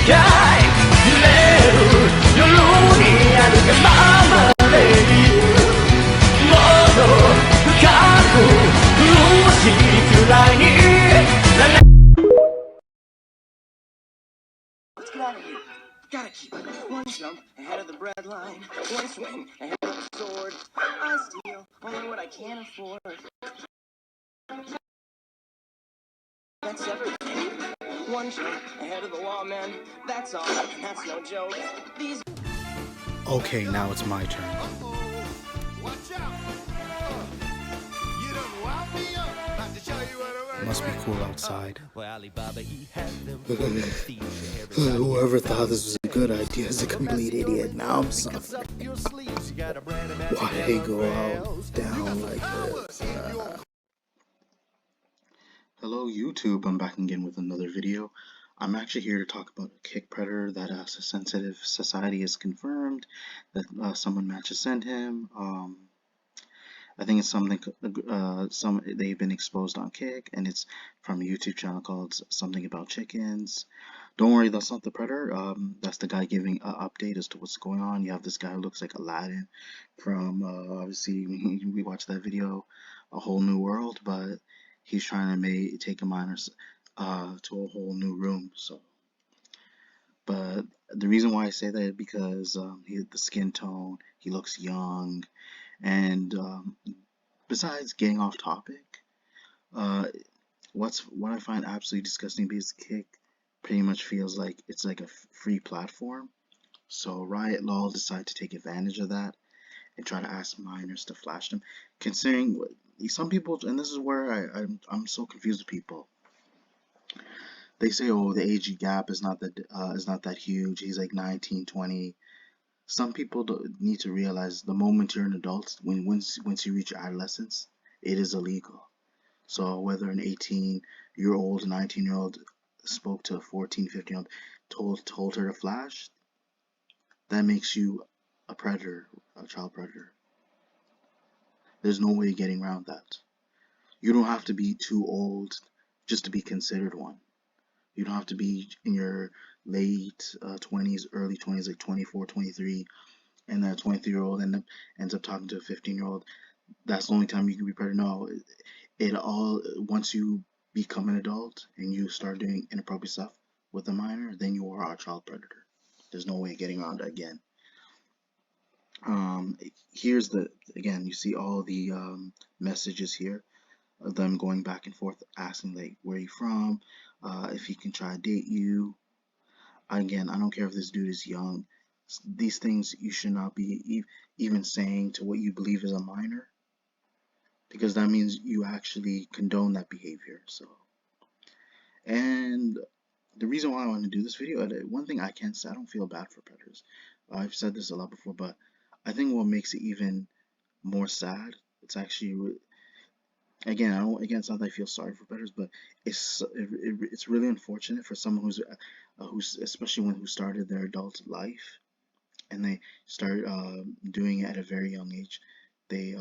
い揺れる夜にあるがままでいるもっと深く苦しいくらいに Let's get out of here. Gotta keep it. One jump ahead of the breadline. One swing ahead of the sword. I steal only what I can afford. That's everything. One jump ahead of the law, man. That's all. And that's no joke. These. Okay, now it's my turn. It must be cool outside. Whoever thought this was a good idea is a complete idiot. Now I'm suffering. Why did he go out down like this? Hello YouTube, I'm back again with another video. I'm actually here to talk about a kick predator that a sensitive society has confirmed that someone managed to send him. I think it's something they've been exposed on Kick, and it's from a YouTube channel called Something About Chickens. Don't worry, that's not the predator. That's the guy giving an update as to what's going on. You have this guy who looks like Aladdin from obviously we watched that video, A Whole New World, but he's trying to take a miner to a whole new room. So, but the reason why I say that is because the skin tone, he looks young. And besides getting off topic, what I find absolutely disgusting because Kick pretty much feels like it's like a free platform. So Riot Lol decided to take advantage of that and try to ask minors to flash them. Considering some people, and this is where I'm so confused with people. They say, oh, the age gap is not that huge. He's like 19, 20. Some people need to realize the moment you're an adult, once you reach adolescence, it is illegal. So whether an 18-year-old, 19-year-old spoke to a 14, 15-year-old, told her to flash, that makes you a predator, a child predator. There's no way getting around that. You don't have to be too old just to be considered one. You don't have to be in your late 20s, early 20s, like 24, 23. And that 23-year-old ends up talking to a 15-year-old. That's the only time you can be predator. No, once you become an adult and you start doing inappropriate stuff with a minor, then you are a child predator. There's no way of getting around that again. Here's again, you see all the messages here of them going back and forth, asking like, where are you from, if he can try to date you. Again, I don't care if this dude is young. These things you should not be even saying to what you believe is a minor, because that means you actually condone that behavior. So, and the reason why I want to do this video, one thing I can say, I don't feel bad for predators. I've said this a lot before, but I think what makes it even more sad, it's actually, again, it's not that I feel sorry for predators, but it's really unfortunate for someone who's especially who started their adult life, and they start doing it at a very young age. They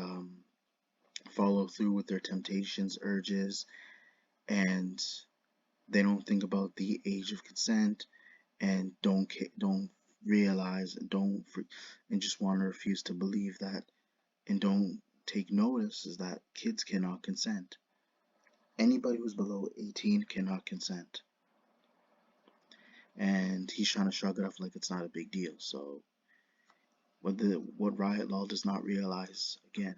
follow through with their temptations, urges, and they don't think about the age of consent, and don't realize, and just want to refuse to believe that, and don't take notice is that kids cannot consent. Anybody who's below 18 cannot consent, and he's trying to shrug it off like it's not a big deal. So what Riot Law does not realize, again,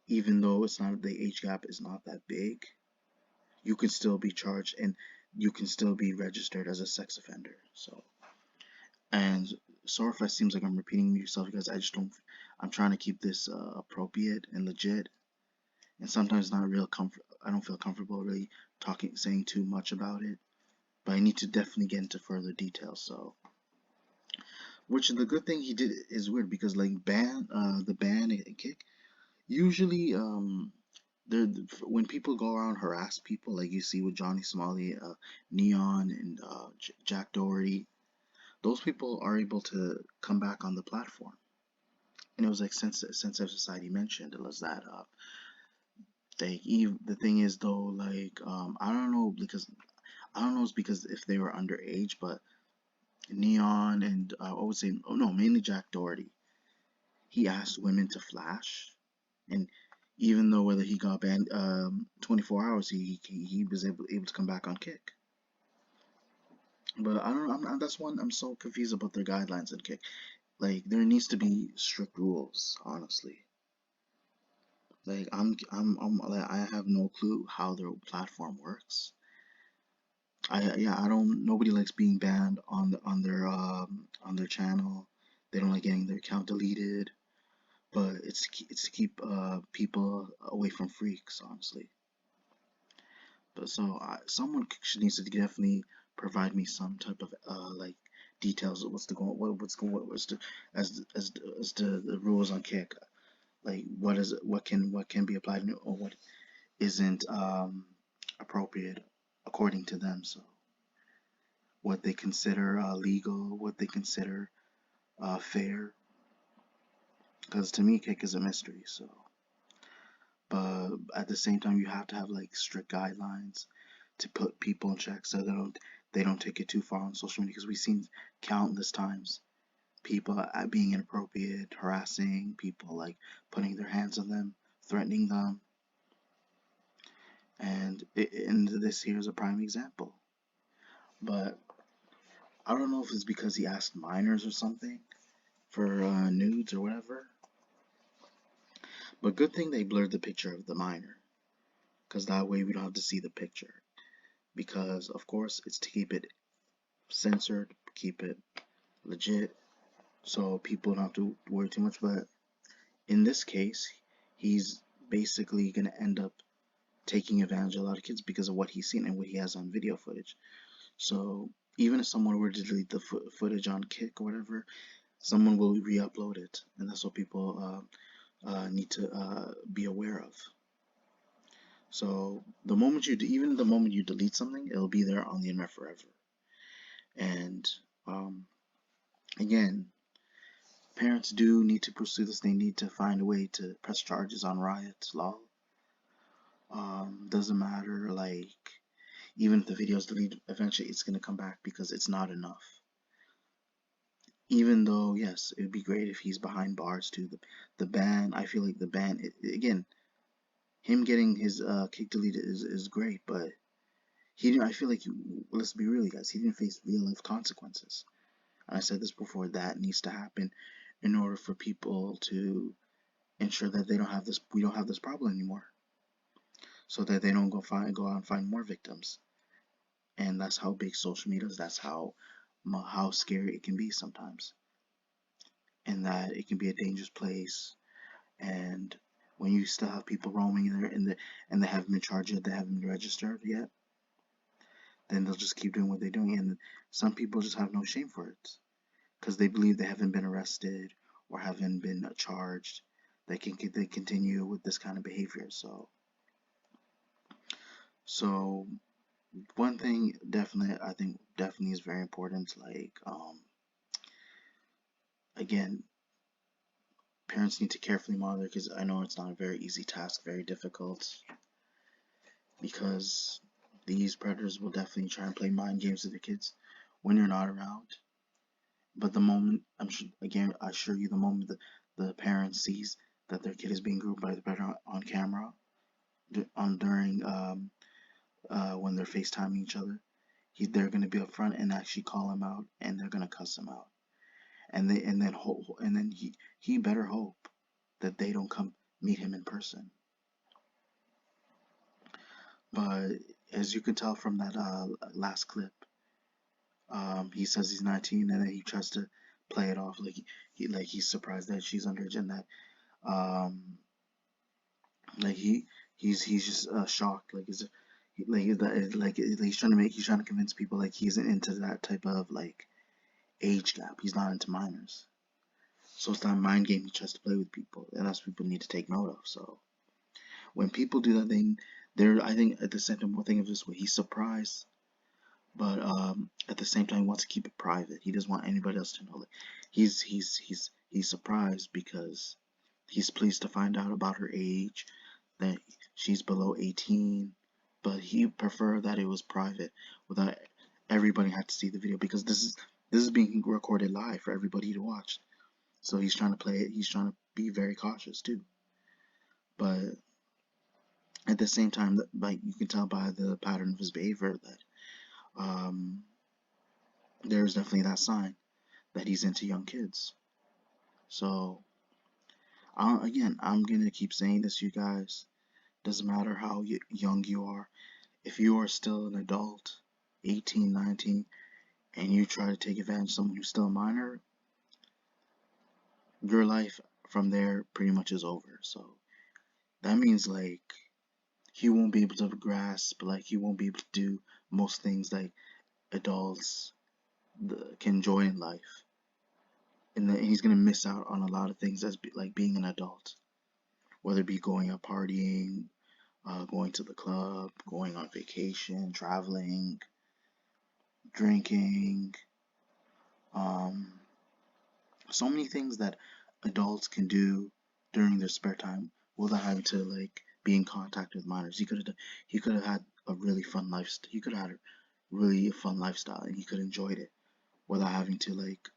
even though the age gap is not that big, you can still be charged and you can still be registered as a sex offender. So, and sorry if it seems like I'm repeating myself, because I'm trying to keep this appropriate and legit, and sometimes not real I don't feel comfortable really saying too much about it, but I need to definitely get into further details. So, which the good thing he did is weird, because like the ban and Kick, usually when people go around harass people, like you see with Johnny Somali, Neon, and Jack Doherty, those people are able to come back on the platform. And it was like Sensitive Society mentioned, it was that the thing is though, like I don't know, because it's because if they were underage, but Neon and I would say, oh no, mainly Jack Doherty. He asked women to flash, and even though whether he got banned 24 hours, he was able to come back on Kick. But I don't know. That's one I'm so confused about their guidelines in Kick. Like there needs to be strict rules, honestly. Like like, I have no clue how their platform works. I don't. Nobody likes being banned on their channel. They don't like getting their account deleted. But it's to keep people away from freaks, honestly. But so someone needs to definitely provide me some type of like details of what's the as the rules on Kick. Like what can be applied or what isn't appropriate according to them. So what they consider legal, what they consider fair. Because to me, Kick is a mystery. So, but at the same time, you have to have like strict guidelines to put people in check so they don't take it too far on social media. Because we've seen countless times people being inappropriate, harassing people, like putting their hands on them, threatening them, and this here is a prime example. But I don't know if it's because he asked minors or something for nudes or whatever. But good thing they blurred the picture of the minor, because that way we don't have to see the picture. Because of course it's to keep it censored, keep it legit, so people don't have to worry too much. But in this case, he's basically gonna end up taking advantage of a lot of kids because of what he's seen and what he has on video footage. So even if someone were to delete the footage on Kick or whatever, someone will re-upload it, and that's what people need to be aware of. So even the moment you delete something, it'll be there on the internet forever. And um, again, parents do need to pursue this. They need to find a way to press charges on Riot. Lol. Doesn't matter. Like even if the video is deleted, eventually it's gonna come back because it's not enough. Even though yes, it would be great if he's behind bars too. The ban, I feel like the ban again, him getting his kick deleted is great, but he didn't. I feel like let's be real, guys. He didn't face real life consequences. And I said this before. That needs to happen in order for people to ensure that they don't have this. We don't have this problem anymore, so that they don't go out and find more victims. And that's how big social media is. That's how scary it can be sometimes, and that it can be a dangerous place. And when you still have people roaming in there and they haven't been charged yet, they haven't been registered yet, then they'll just keep doing what they're doing. And some people just have no shame for it because they believe they haven't been arrested or haven't been charged. They continue with this kind of behavior. So one thing definitely I think definitely is very important. Like again, parents need to carefully monitor because I know it's not a very easy task, very difficult, because these predators will definitely try and play mind games with the kids when you're not around. But the moment I assure you, the moment the parent sees that their kid is being groomed by the predator on camera, during when they're FaceTiming each other, they're gonna be upfront and actually call him out, and they're gonna cuss him out, and then he better hope that they don't come meet him in person. But as you can tell from that last clip, he says he's 19, and then he tries to play it off like he's surprised that she's underage, and that um, like he's just shocked, like is like he's trying to convince people like he isn't into that type of like age gap. He's not into minors, so it's that mind game he tries to play with people, and that's what people need to take note of. So when people do that thing, I think at the same time, we'll think of this way: he's surprised, but at the same time, he wants to keep it private. He doesn't want anybody else to know. Like he's surprised because he's pleased to find out about her age, that she's below 18, but he preferred that it was private, without everybody had to see the video, because This is being recorded live for everybody to watch. So he's trying to play it. He's trying to be very cautious too. But at the same time, like you can tell by the pattern of his behavior that there's definitely that sign that he's into young kids. So again, I'm gonna keep saying this, you guys. Doesn't matter how young you are. If you are still an adult, 18, 19, and you try to take advantage of someone who's still a minor, your life from there pretty much is over. So that means like he won't be able to grasp, like he won't be able to do most things like adults can enjoy in life, and then he's gonna miss out on a lot of things as like being an adult, whether it be going out partying, going to the club, going on vacation, traveling, drinking, so many things that adults can do during their spare time without having to like be in contact with minors. He could have had a really fun lifestyle. He could have had a really fun lifestyle, and he could have enjoyed it without having to like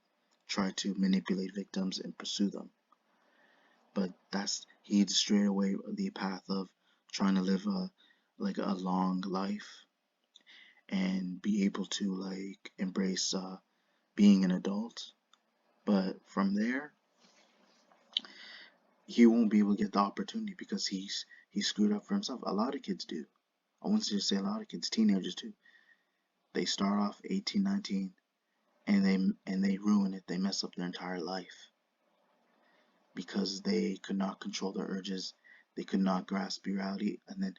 try to manipulate victims and pursue them. But he strayed away the path of trying to live a long life and be able to like embrace being an adult. But from there, he won't be able to get the opportunity because he screwed up for himself. A lot of kids do. I wouldn't just say a lot of kids, teenagers too. They start off 18, 19, and they ruin it. They mess up their entire life because they could not control their urges. They could not grasp reality, and then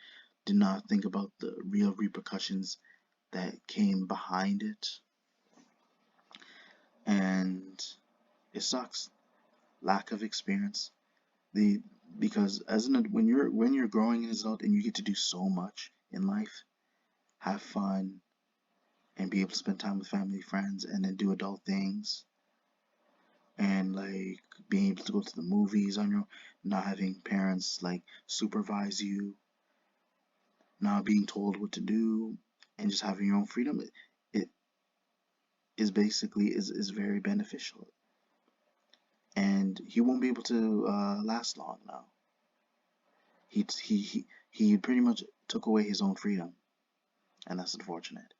did not think about the real repercussions that came behind it. And it sucks. Lack of experience. Because when you're growing as an adult and you get to do so much in life, have fun and be able to spend time with family, friends, and then do adult things, and like being able to go to the movies on your own, not having parents like supervise you, not being told what to do, and just having your own freedom, it is basically is very beneficial. And he won't be able to last long now. He pretty much took away his own freedom, and that's unfortunate.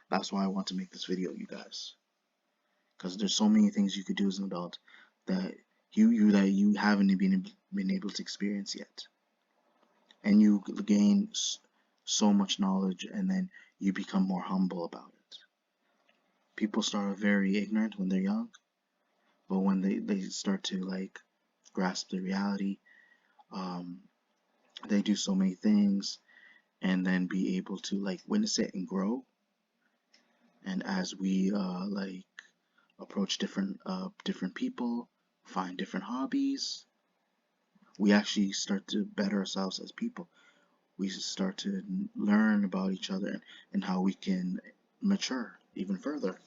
That's why I want to make this video, you guys, because there's so many things you could do as an adult that you haven't been able to experience yet, and you gain so much knowledge, and then you become more humble about it. People start very ignorant when they're young, but when they start to like grasp the reality, they do so many things, and then be able to like witness it and grow. And as we like approach different people, find different hobbies, we actually start to better ourselves as people. We start to learn about each other and how we can mature even further.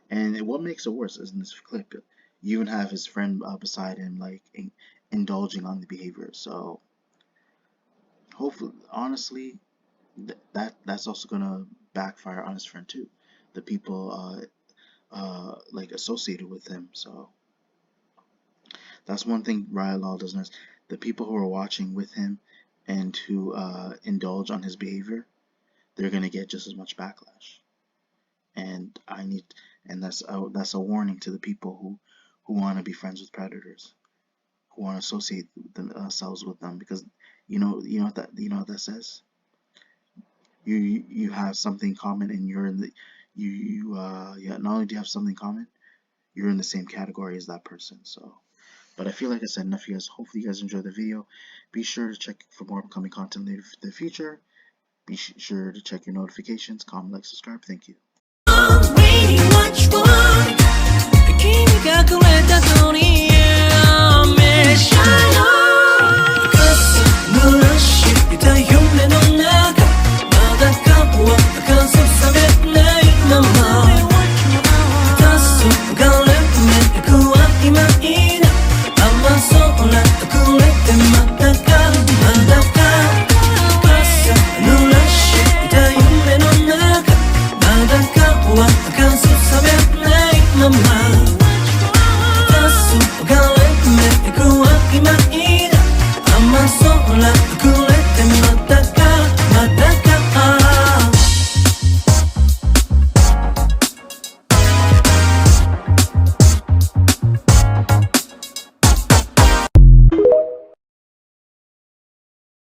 And what makes it worse is in this clip, you even have his friend beside him like indulging on the behavior. So hopefully, honestly, that's also gonna backfire on his friend too, the people like associated with him. So that's one thing Riot does not. The people who are watching with him and who indulge on his behavior, they're gonna get just as much backlash. And that's a warning to the people who want to be friends with predators, who want to associate themselves with them, because you know what that says. You have something common, and you're in the yeah, not only do you have something common, you're in the same category as that person. So, but I feel like I said enough, you guys. Hopefully you guys enjoyed the video. Be sure to check for more upcoming content later in the future. Be sure to check your notifications, comment, like, subscribe. Thank you. 눈을 씹히다 흉내 넌 나가 바닷가 보았다 그 속삼에